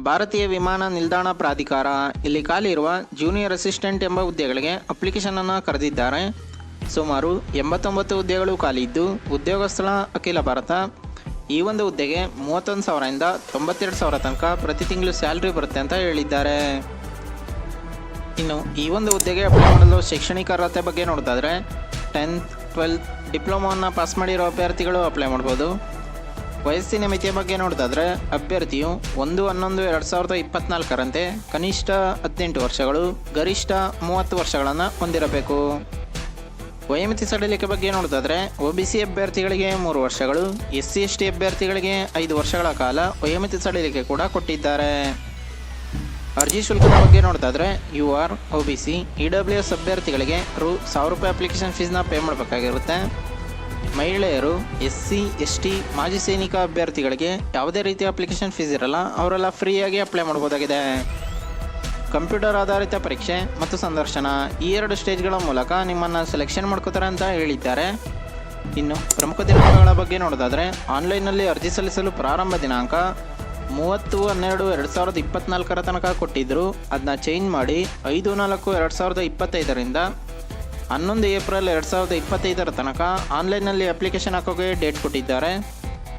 ಭಾರತೀಯ ವಿಮಾನ ನಿಲ್ದಾಣ ಪ್ರಾಧಿಕಾರ ಇಲ್ಲಿ ಖಾಲಿ ಇರುವ ಜೂನಿಯರ್ ಅಸಿಸ್ಟೆಂಟ್ ಎಂಬ ಹುದ್ದೆಗಳಿಗೆ ಅಪ್ಲಿಕೇಶನನ್ನು ಕರೆದಿದ್ದಾರೆ. ಸುಮಾರು 89 ಹುದ್ದೆಗಳು ಖಾಲಿ ಇದ್ದು ಉದ್ಯೋಗ ಸ್ಥಳ ಅಖಿಲ ಭಾರತ. ಈ ಒಂದು ಹುದ್ದೆಗೆ 31,000ರಿಂದ 92,000 ತನಕ ಪ್ರತಿ ತಿಂಗಳು ಸ್ಯಾಲ್ರಿ ಬರುತ್ತೆ ಅಂತ ಹೇಳಿದ್ದಾರೆ. ಇನ್ನು ಈ ಒಂದು ಹುದ್ದೆಗೆ ಅಪ್ಲೈ ಮಾಡಲು ಶೈಕ್ಷಣಿಕ ಅರ್ಹತೆ ಬಗ್ಗೆ ನೋಡೋದಾದರೆ 10th 12th ಡಿಪ್ಲೊಮಾವನ್ನು ಪಾಸ್ ಮಾಡಿರೋ ಅಭ್ಯರ್ಥಿಗಳು ಅಪ್ಲೈ ಮಾಡ್ಬೋದು. ವಯಸ್ಸಿನ ಮಿತಿಯ ಬಗ್ಗೆ ನೋಡೋದಾದರೆ ಅಭ್ಯರ್ಥಿಯು 1/11/2024ರಂತೆ ಕನಿಷ್ಠ 18 ವರ್ಷಗಳು, ಗರಿಷ್ಠ 30 ವರ್ಷಗಳನ್ನು ಹೊಂದಿರಬೇಕು. ವಯೋಮಿತಿ ಸಡಿಲಿಕೆ ಬಗ್ಗೆ ನೋಡೋದಾದರೆ OBC ಅಭ್ಯರ್ಥಿಗಳಿಗೆ 3 ವರ್ಷಗಳು, SC/ST ಅಭ್ಯರ್ಥಿಗಳಿಗೆ 5 ವರ್ಷಗಳ ಕಾಲ ವಯೋಮಿತಿ ಸಡಿಲಿಕೆ ಕೂಡ ಕೊಟ್ಟಿದ್ದಾರೆ. ಅರ್ಜಿ ಶುಲ್ಕದ ಬಗ್ಗೆ ನೋಡೋದಾದರೆ UR, OBC, EWS ಅಭ್ಯರ್ಥಿಗಳಿಗೆ ₹1,000 ಅಪ್ಲಿಕೇಶನ್ ಫೀಸ್ನ ಪೇ ಮಾಡಬೇಕಾಗಿರುತ್ತೆ. ಮಹಿಳೆಯರು SC/ST ಮಾಜಿ ಸೈನಿಕ ಅಭ್ಯರ್ಥಿಗಳಿಗೆ ಯಾವುದೇ ರೀತಿಯ ಅಪ್ಲಿಕೇಶನ್ ಫೀಸ್ ಇರಲ್ಲ, ಅವರೆಲ್ಲ ಫ್ರೀಯಾಗಿ ಅಪ್ಲೈ ಮಾಡ್ಬೋದಾಗಿದೆ. ಕಂಪ್ಯೂಟರ್ ಆಧಾರಿತ ಪರೀಕ್ಷೆ ಮತ್ತು ಸಂದರ್ಶನ ಈ 2 ಸ್ಟೇಜ್ಗಳ ಮೂಲಕ ನಿಮ್ಮನ್ನು ಸೆಲೆಕ್ಷನ್ ಮಾಡ್ಕೋತಾರೆ ಅಂತ ಹೇಳಿದ್ದಾರೆ. ಇನ್ನು ಪ್ರಮುಖ ದಿನಾಂಕಗಳ ಬಗ್ಗೆ ನೋಡೋದಾದರೆ ಆನ್ಲೈನ್ನಲ್ಲಿ ಅರ್ಜಿ ಸಲ್ಲಿಸಲು ಪ್ರಾರಂಭ ದಿನಾಂಕ 30/12/2024 ತನಕ ಕೊಟ್ಟಿದ್ದರು. ಅದನ್ನ ಚೇಂಜ್ ಮಾಡಿ 5/4/2025ರಿಂದ 11 ಏಪ್ರಿಲ್ 2025 ತನಕ ಆನ್ಲೈನ್ನಲ್ಲಿ ಅಪ್ಲಿಕೇಶನ್ ಹಾಕೋಕೆ ಡೇಟ್ ಕೊಟ್ಟಿದ್ದಾರೆ.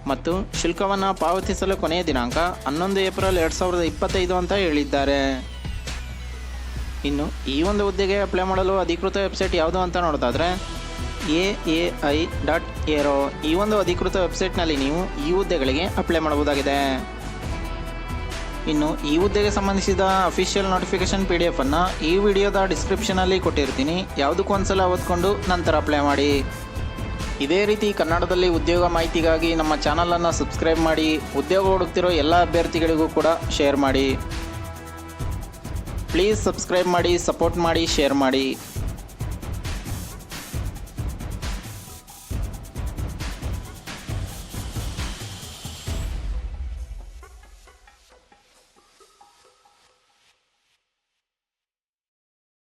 ಮತ್ತು ಶುಲ್ಕವನ್ನು ಪಾವತಿಸಲು ಕೊನೆಯ ದಿನಾಂಕ 11 ಏಪ್ರಿಲ್ 2025 ಅಂತ ಹೇಳಿದ್ದಾರೆ. ಇನ್ನು ಈ ಒಂದು ಹುದ್ದೆಗೆ ಅಪ್ಲೈ ಮಾಡಲು ಅಧಿಕೃತ ವೆಬ್ಸೈಟ್ ಯಾವುದು ಅಂತ ನೋಡೋದಾದರೆ AAI.aero ಈ ಒಂದು ಅಧಿಕೃತ ವೆಬ್ಸೈಟ್ನಲ್ಲಿ ನೀವು ಈ ಹುದ್ದೆಗಳಿಗೆ ಅಪ್ಲೈ ಮಾಡಬಹುದಾಗಿದೆ. ಇನ್ನು ಈ ಹುದ್ದೆಗೆ ಸಂಬಂಧಿಸಿದ ಅಫಿಷಿಯಲ್ ನೋಟಿಫಿಕೇಶನ್ PDF ಅನ್ನು ಈ ವಿಡಿಯೋದ ಡಿಸ್ಕ್ರಿಪ್ಷನಲ್ಲಿ ಕೊಟ್ಟಿರ್ತೀನಿ. ಯಾವುದಕ್ಕೂ ಒಂದ್ಸಲ ಓದ್ಕೊಂಡು ನಂತರ ಅಪ್ಲೈ ಮಾಡಿ. ಇದೇ ರೀತಿ ಕನ್ನಡದಲ್ಲಿ ಉದ್ಯೋಗ ಮಾಹಿತಿಗಾಗಿ ನಮ್ಮ ಚಾನಲನ್ನು ಸಬ್ಸ್ಕ್ರೈಬ್ ಮಾಡಿ. ಉದ್ಯೋಗ ಹುಡುಕ್ತಿರೋ ಎಲ್ಲ ಅಭ್ಯರ್ಥಿಗಳಿಗೂ ಕೂಡ ಶೇರ್ ಮಾಡಿ. ಪ್ಲೀಸ್ ಸಬ್ಸ್ಕ್ರೈಬ್ ಮಾಡಿ, ಸಪೋರ್ಟ್ ಮಾಡಿ, ಶೇರ್ ಮಾಡಿ.